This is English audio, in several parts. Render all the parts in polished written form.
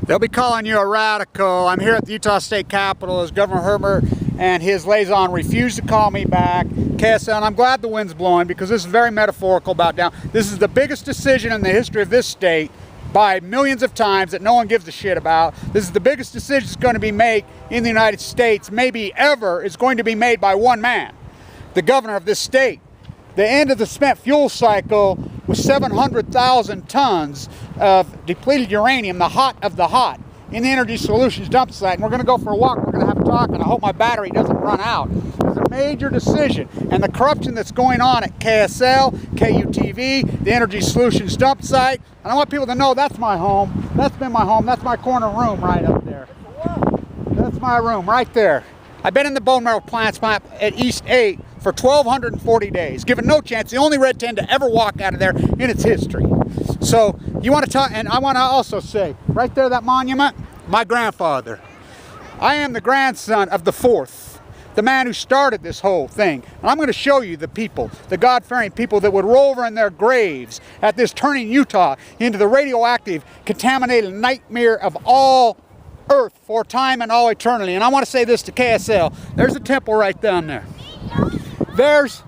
They'll be calling you a radical. I'm here at the Utah State Capitol as Governor Herbert and his liaison refused to call me back. KSL, and I'm glad the wind's blowing because this is very metaphorical about down. This is the biggest decision in the history of this state by millions of times that no one gives a shit about. This is the biggest decision that's going to be made in the United States, maybe ever. It's going to be made by one man, the governor of this state. The end of the spent fuel cycle was 700,000 tons of depleted uranium, the hot of the hot, in the Energy Solutions dump site. And we're going to go for a walk. We're going to have a talk, and I hope my battery doesn't run out. It's a major decision. And the corruption that's going on at KSL, KUTV, the Energy Solutions dump site, and I want people to know that's my home. That's been my home. That's my corner room right up there. That's my room right there. I've been in the bone marrow plants at East 8 for 1,240 days, given no chance, the only red 10 to ever walk out of there in its history. So you want to talk, and I want to also say, right there, that monument, my grandfather. I am the grandson of the fourth, the man who started this whole thing. And I'm going to show you the people, the God-fearing people that would roll over in their graves at this turning Utah into the radioactive, contaminated nightmare of all Earth for time and all eternity. And I want to say this to KSL. There's a temple right down there. There's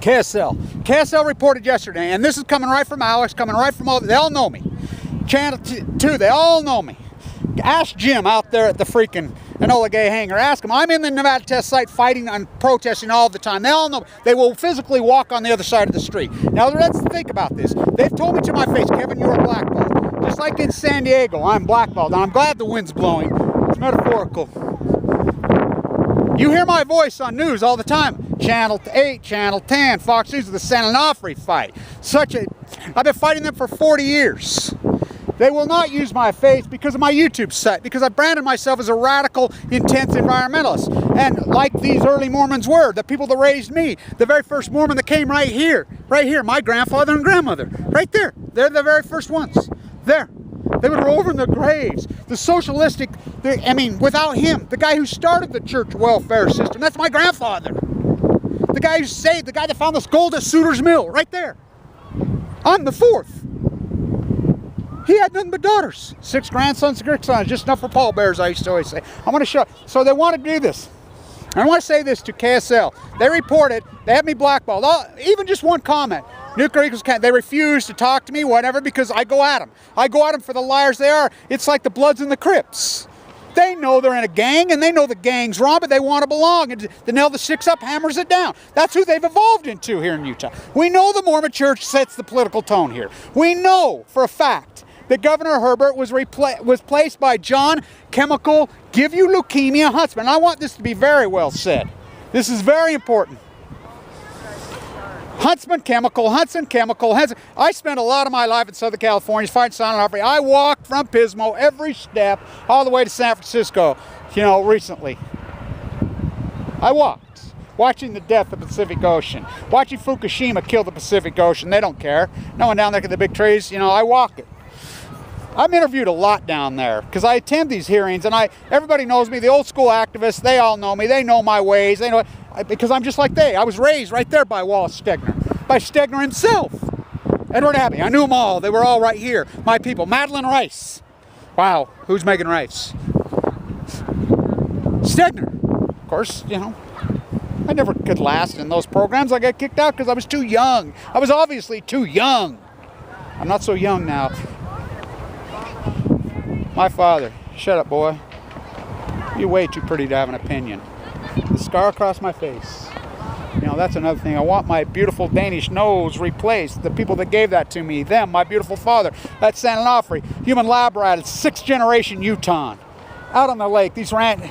KSL. KSL reported yesterday, and this is coming right from Alex, coming right from all, they all know me. Channel 2, they all know me. Ask Jim out there at the freaking Enola Gay hangar. Ask him. I'm in the Nevada test site fighting and protesting all the time. They all know me. They will physically walk on the other side of the street. Now let's think about this. They've told me to my face, Kevin, you're a blackballed. Just like in San Diego, I'm blackballed. And I'm glad the wind's blowing. It's metaphorical. You hear my voice on news all the time. Channel 8, Channel 10, Fox News, the San Onofre fight. I've been fighting them for 40 years. They will not use my face because of my YouTube site, because I branded myself as a radical, intense environmentalist. And like these early Mormons were, the people that raised me, the very first Mormon that came right here, my grandfather and grandmother, right there. They're the very first ones. There. They would roll over in their graves. The socialistic, without him, the guy who started the church welfare system, that's my grandfather. The guy who saved, the guy that found this gold at Sutter's Mill, right there. I'm the fourth. He had nothing but daughters. 6 grandsons, 6 sons, just enough for pallbearers, I used to always say. I want to show, so they want to do this. I want to say this to KSL. They reported, they had me blackballed. Even just one comment. Nuclear Eagles can't, they refuse to talk to me, whatever, because I go at them. I go at them for the liars they are. It's like the Bloods and the Crips. They know they're in a gang, and they know the gang's wrong, but they want to belong. And the nail the six up hammers it down. That's who they've evolved into here in Utah. We know the Mormon Church sets the political tone here. We know for a fact that Governor Herbert was placed by John Chemical, Give You Leukemia Huntsman. And I want this to be very well said. This is very important. Huntsman Chemical. I spent a lot of my life in Southern California fighting San Onofre. I walked from Pismo every step all the way to San Francisco, recently. I walked, watching the death of the Pacific Ocean, watching Fukushima kill the Pacific Ocean. They don't care. No one down there at the big trees, I walk it. I'm interviewed a lot down there because I attend these hearings, and everybody knows me. The old school activists, they all know me. They know my ways. They know because I'm just like they. I was raised right there by Wallace Stegner, by Stegner himself. Edward Abbey, I knew them all. They were all right here. My people. Madeline Rice. Wow, who's making rice? Stegner. Of course, I never could last in those programs. I got kicked out because I was too young. I was obviously too young. I'm not so young now. My father, shut up, boy. You're way too pretty to have an opinion. The scar across my face. That's another thing. I want my beautiful Danish nose replaced. The people that gave that to me, them, my beautiful father. That's San Onofre, human lab rat, 6th generation Utah. Out on the lake, these ran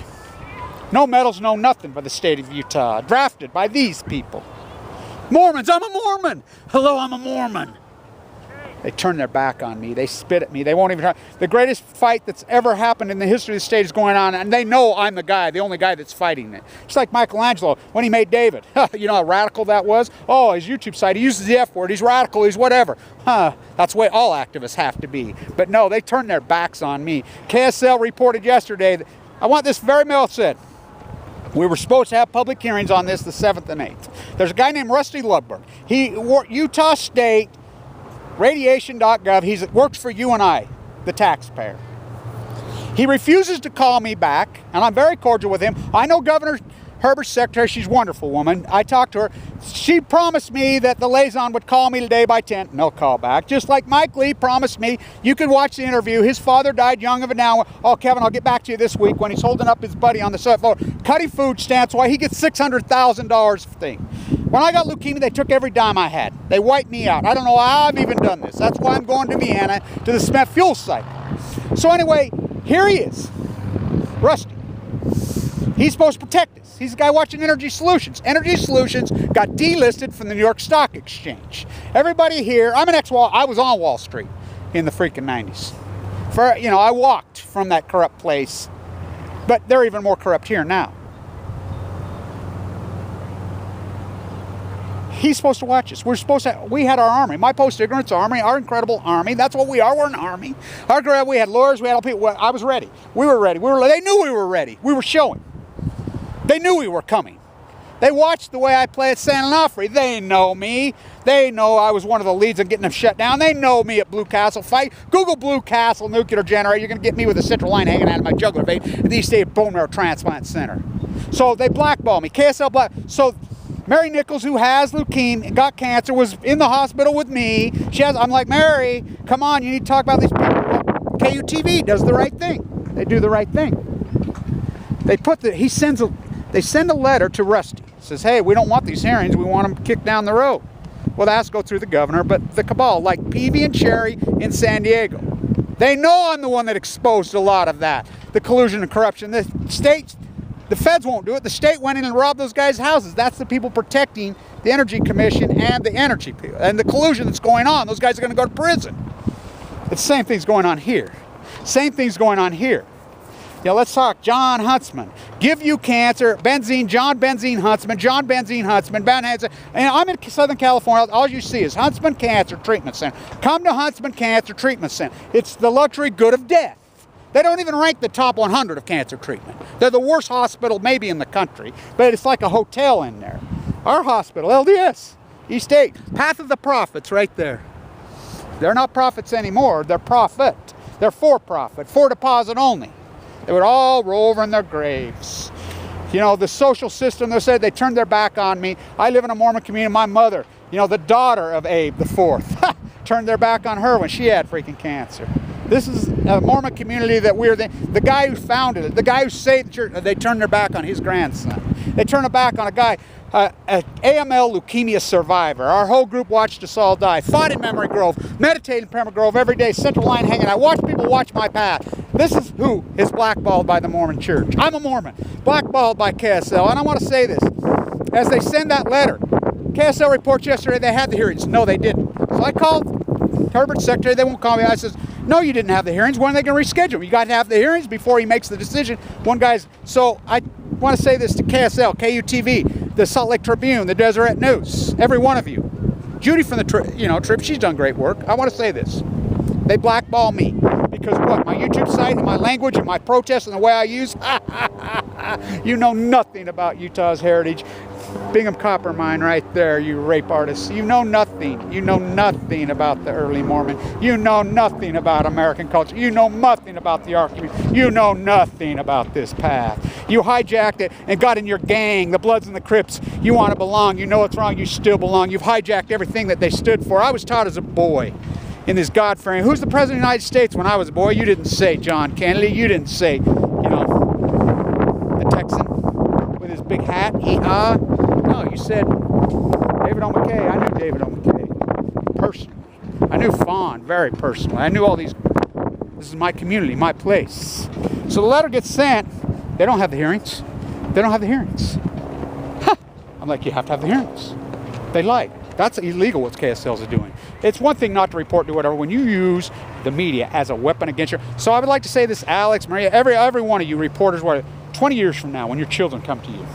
no medals, no nothing by the state of Utah. Drafted by these people. Mormons, I'm a Mormon. Hello, I'm a Mormon. They turn their back on me. They spit at me. They won't even try. The greatest fight that's ever happened in the history of the state is going on, and they know I'm the guy, the only guy that's fighting it. Just like Michelangelo, when he made David. You know how radical that was? Oh, his YouTube site, he uses the F word. He's radical. He's whatever. That's the way all activists have to be. But no, they turn their backs on me. KSL reported yesterday that, I want this very well said. We were supposed to have public hearings on this the 7th and 8th. There's a guy named Rusty Ludberg. He Utah State Radiation.gov. He works for you and I, the taxpayer. He refuses to call me back, and I'm very cordial with him. I know Governor Herbert's secretary. She's a wonderful woman. I talked to her. She promised me that the liaison would call me today by 10. No call back. Just like Mike Lee promised me. You could watch the interview. His father died young of an hour. Oh, Kevin, I'll get back to you this week when he's holding up his buddy on the cell phone, cutting food stamps while he gets $600,000 thing. When I got leukemia, they took every dime I had. They wiped me out. I don't know how I've even done this. That's why I'm going to Vienna to the spent fuel site. So anyway, here he is, Rusty. He's supposed to protect us. He's the guy watching Energy Solutions. Energy Solutions got delisted from the New York Stock Exchange. Everybody here, I was on Wall Street in the freaking 90s. I walked from that corrupt place, but they're even more corrupt here now. He's supposed to watch us. We had our army, my post-ignorance army, our incredible army. That's what we are. We're an army. We had lawyers, we had all people. I was ready. We were ready. They knew we were ready. We were showing. They knew we were coming. They watched the way I play at San Onofre. They know me. They know I was one of the leads in getting them shut down. They know me at Blue Castle fight. Google Blue Castle nuclear generator. You're going to get me with a central line hanging out of my jugular vein at the East State Bone Marrow Transplant Center. So they blackballed me. KSL black. So Mary Nichols, who has leukemia, got cancer, was in the hospital with me. I'm like, Mary, come on, you need to talk about these people. Well, KUTV does the right thing. They do the right thing. They send a letter to Rusty. It says, hey, we don't want these hearings. We want them kicked down the road. Well, that has to go through the governor, but the cabal, like Peavy and Cherry in San Diego, they know I'm the one that exposed a lot of that, the collusion and corruption. The states, the feds won't do it. The state went in and robbed those guys' houses. That's the people protecting the Energy Commission and the energy people and the collusion that's going on. Those guys are going to go to prison. The same thing's going on here. Same thing's going on here. Yeah, let's talk. John Huntsman. Give you cancer. Benzene, John Benzene Huntsman. John Benzene Huntsman. Ben Hansen. And I'm in Southern California. All you see is Huntsman Cancer Treatment Center. Come to Huntsman Cancer Treatment Center. It's the luxury good of death. They don't even rank the top 100 of cancer treatment. They're the worst hospital maybe in the country, but it's like a hotel in there. Our hospital, LDS, East 8, Path of the Prophets right there. They're not prophets anymore. They're profit. They're for profit, for deposit only. They would all roll over in their graves. You know, the social system, they said they turned their back on me. I live in a Mormon community. My mother, the daughter of Abe the Fourth, turned their back on her when she had freaking cancer. This is a Mormon community that the guy who founded it, the guy who saved the church, they turned their back on his grandson. They turned their back on a guy, an AML leukemia survivor. Our whole group watched us all die. Fought in Memory Grove, meditated in Memory Grove every day, central line hanging. I watch people watch my path. This is who is blackballed by the Mormon church. I'm a Mormon, blackballed by KSL. And I want to say this, as they send that letter, KSL reports yesterday they had the hearings. No, they didn't. So I called Herbert's secretary. They won't call me. I says, no, you didn't have the hearings. When are they going to reschedule them? You got to have the hearings before he makes the decision. So I want to say this to KSL, KUTV, the Salt Lake Tribune, the Deseret News, every one of you. Judy from the Trib, she's done great work. I want to say this. They blackball me because what? My YouTube site and my language and my protests and the way I use, you know nothing about Utah's heritage. Bingham Copper Mine right there, you rape artists. You know nothing. You know nothing about the early Mormon. You know nothing about American culture. You know nothing about the Ark community. You know nothing about this path. You hijacked it and got in your gang, the Bloods and the Crips. You want to belong. You know it's wrong. You still belong. You've hijacked everything that they stood for. I was taught as a boy in this God-fearing. Who's the President of the United States when I was a boy? You didn't say John Kennedy. You didn't say, the Texan with his big hat. No, you said David O. McKay. I knew David O. McKay personally. I knew Fawn very personally. I knew all these. This is my community, my place. So the letter gets sent. They don't have the hearings. They don't have the hearings. I'm like, you have to have the hearings. They lied. That's illegal what KSLs are doing. It's one thing not to report to whatever when you use the media as a weapon against you. So I would like to say this, Alex, Maria, every one of you reporters, 20 years from now when your children come to you.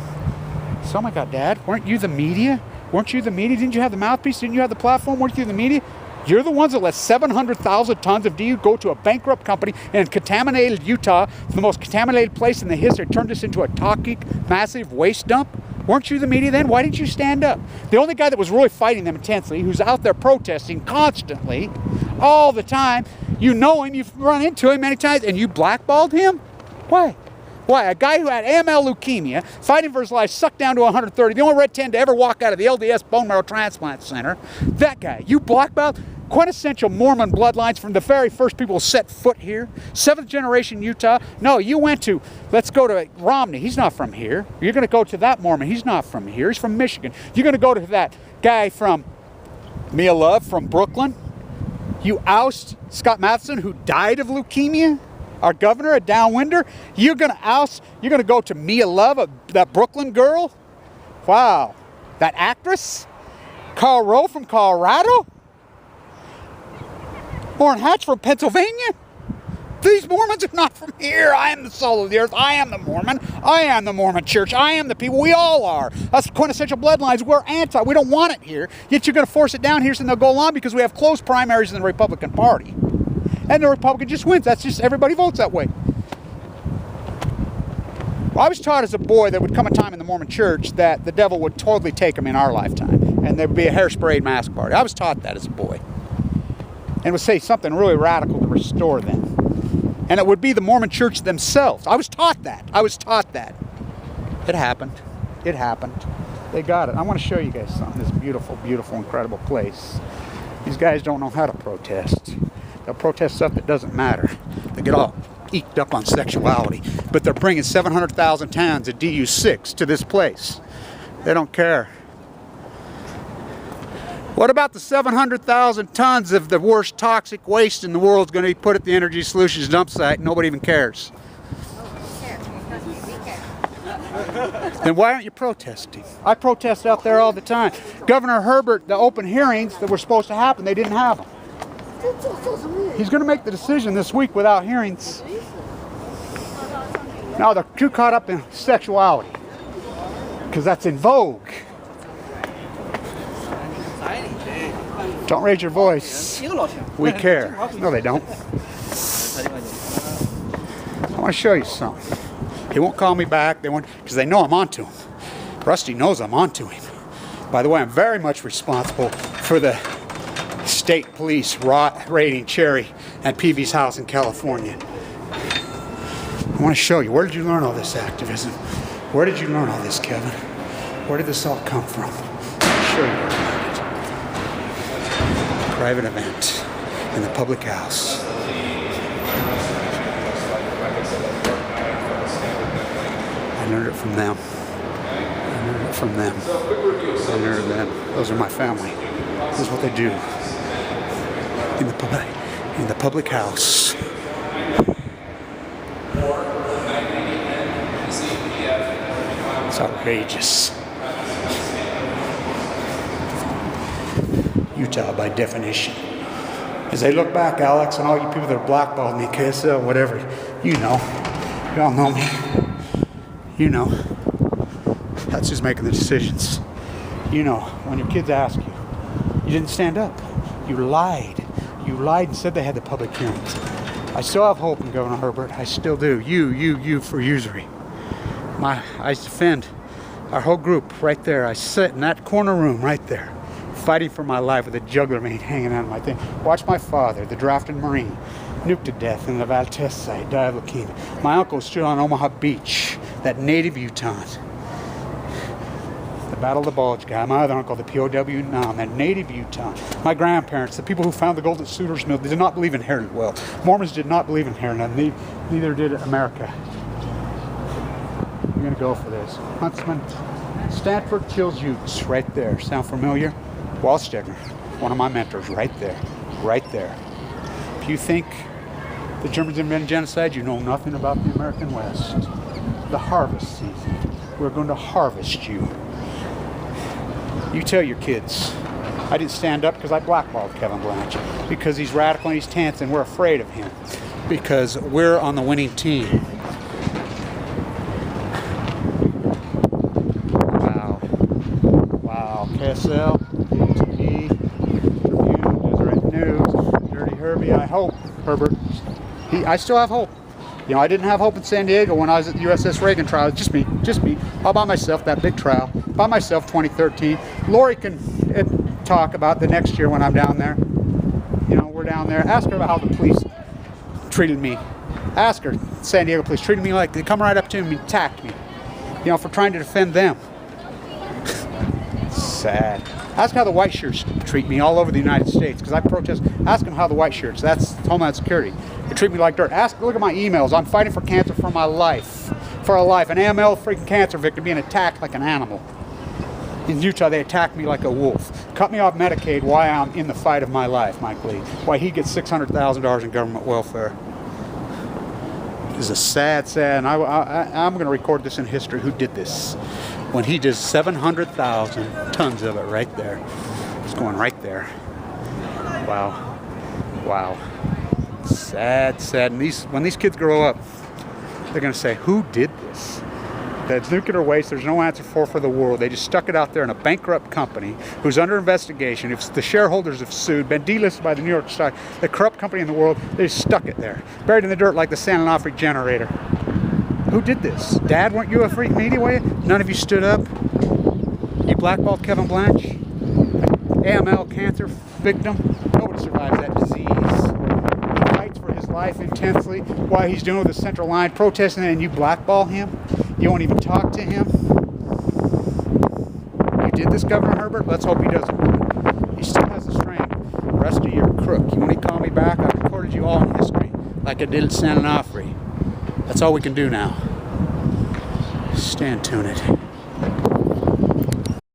So, oh my God, Dad, weren't you the media? Weren't you the media? Didn't you have the mouthpiece? Didn't you have the platform? Weren't you the media? You're the ones that let 700,000 tons of DU go to a bankrupt company and contaminated Utah, the most contaminated place in the history, turned us into a toxic, massive waste dump. Weren't you the media then? Why didn't you stand up? The only guy that was really fighting them intensely, who's out there protesting constantly, all the time, You know him, you've run into him many times, and you blackballed him? Why? Why? A guy who had AML leukemia, fighting for his life, sucked down to 130, the only red 10 to ever walk out of the LDS Bone Marrow Transplant Center. That guy, you blackballed? Quintessential Mormon bloodlines from the very first people who set foot here. 7th generation Utah. No, you went to, let's go to Romney. He's not from here. You're going to go to that Mormon. He's not from here. He's from Michigan. You're going to go to that guy from Mia Love from Brooklyn. You oust Scott Matheson, who died of leukemia, our governor at Downwinder. You're going to go to Mia Love, that Brooklyn girl. Wow. That actress? Carl Rowe from Colorado? Orrin Hatch from Pennsylvania? These Mormons are not from here. I am the soul of the earth. I am the Mormon. I am the Mormon church. I am the people. We all are. Us quintessential bloodlines. We're anti. We don't want it here. Yet you're going to force it down here so they'll go along because we have close primaries in the Republican Party. And the Republican just wins. That's just, everybody votes that way. Well, I was taught as a boy there would come a time in the Mormon church that the devil would totally take them in our lifetime. And there would be a hair-sprayed mask party. I was taught that as a boy. And it would say something really radical to restore them. And it would be the Mormon church themselves. I was taught that. I was taught that. It happened. It happened. They got it. I want to show you guys something. This beautiful, beautiful, incredible place. These guys don't know how to protest. They'll protest stuff that doesn't matter. They get all eked up on sexuality. But they're bringing 700,000 tons of DU6 to this place. They don't care. What about the 700,000 tons of the worst toxic waste in the world is going to be put at the Energy Solutions dump site and nobody even cares? Then why aren't you protesting? I protest out there all the time. Governor Herbert, the open hearings that were supposed to happen, they didn't have them. He's going to make the decision this week without hearings. Now they're too caught up in sexuality because that's in vogue. Don't raise your voice. We care. No, they don't. I want to show you something. He won't call me back. They won't, because they know I'm onto him. Rusty knows I'm onto him. By the way, I'm very much responsible for the state police raiding Cherry and Peavy's house in California. I want to show you. Where did you learn all this activism? Where did you learn all this, Kevin? Where did this all come from? I'll show you. Private event in the public house. I learned it from them. I learned it from them. I learned them. Those are my family. This is what they do in the public house. It's outrageous. Utah, by definition. As they look back, Alex, and all you people that are blackballed me, KSL, whatever, you know. You all know me. You know. That's who's making the decisions. You know, when your kids ask you, you didn't stand up. You lied. You lied and said they had the public hearings. I still have hope in Governor Herbert. I still do. You for usury. I defend our whole group right there. I sit in that corner room right there, fighting for my life with a jugular vein hanging out of my thing. Watch my father, the drafted Marine, nuked to death in the Valdez site, died of leukemia. My uncle stood on Omaha Beach, that native Utah. The Battle of the Bulge guy. My other uncle, the POW Nam, that native Utah. My grandparents, the people who found the gold at Sutter's Mill, they did not believe in heritage wealth. Mormons did not believe in heritage, neither did America. You're going to go for this. Huntsman, Stanford kills Utes, right there. Sound familiar? Walt Stegner, one of my mentors, right there. Right there. If you think the Germans invented genocide, you know nothing about the American West. The harvest season. We're going to harvest you. You tell your kids. I didn't stand up because I blackballed Kevin Blanch. Because he's radical and he's tense and we're afraid of him. Because we're on the winning team. Wow. Wow. KSL, TV, Deseret News, Dirty Herbie. I hope, Herbert. I still have hope. You know, I didn't have hope in San Diego when I was at the USS Reagan trial. Just me, all by myself, that big trial, by myself, 2013. Lori can talk about the next year when I'm down there. You know, we're down there. Ask her about how the police treated me. Ask her, San Diego police treated me like they come right up to me and attacked me, you know, for trying to defend them. Sad. Ask how the white shirts treat me all over the United States, because I protest. Ask them how the white shirts, that's Homeland Security. They treat me like dirt. Look at my emails. I'm fighting for cancer for my life. For a life. An AML freaking cancer victim being attacked like an animal. In Utah, they attacked me like a wolf. Cut me off Medicaid while I'm in the fight of my life, Mike Lee. Why he gets $600,000 in government welfare. This is sad, and I'm going to record this in history. Who did this? When he does 700,000 tons of it right there. It's going right there. Wow. Wow. Sad, sad. And when these kids grow up, they're going to say, who did this? That nuclear waste, there's no answer for the world. They just stuck it out there in a bankrupt company who's under investigation. If the shareholders have sued, been delisted by the New York Stock, the corrupt company in the world, they just stuck it there. Buried in the dirt like the San Onofre generator. Who did this? Dad, weren't you a freak media, were you? None of you stood up? You blackballed Kevin Blanch? AML cancer victim? Nobody survives that disease. He fights for his life intensely while he's doing with the central line protesting, and you blackball him? You won't even talk to him? You did this, Governor Herbert? Let's hope he doesn't. He still has the strength. The rest of you are crook. You want to call me back? I recorded you all in history, like I did at San Onofre. That's all we can do now. Stand tuned.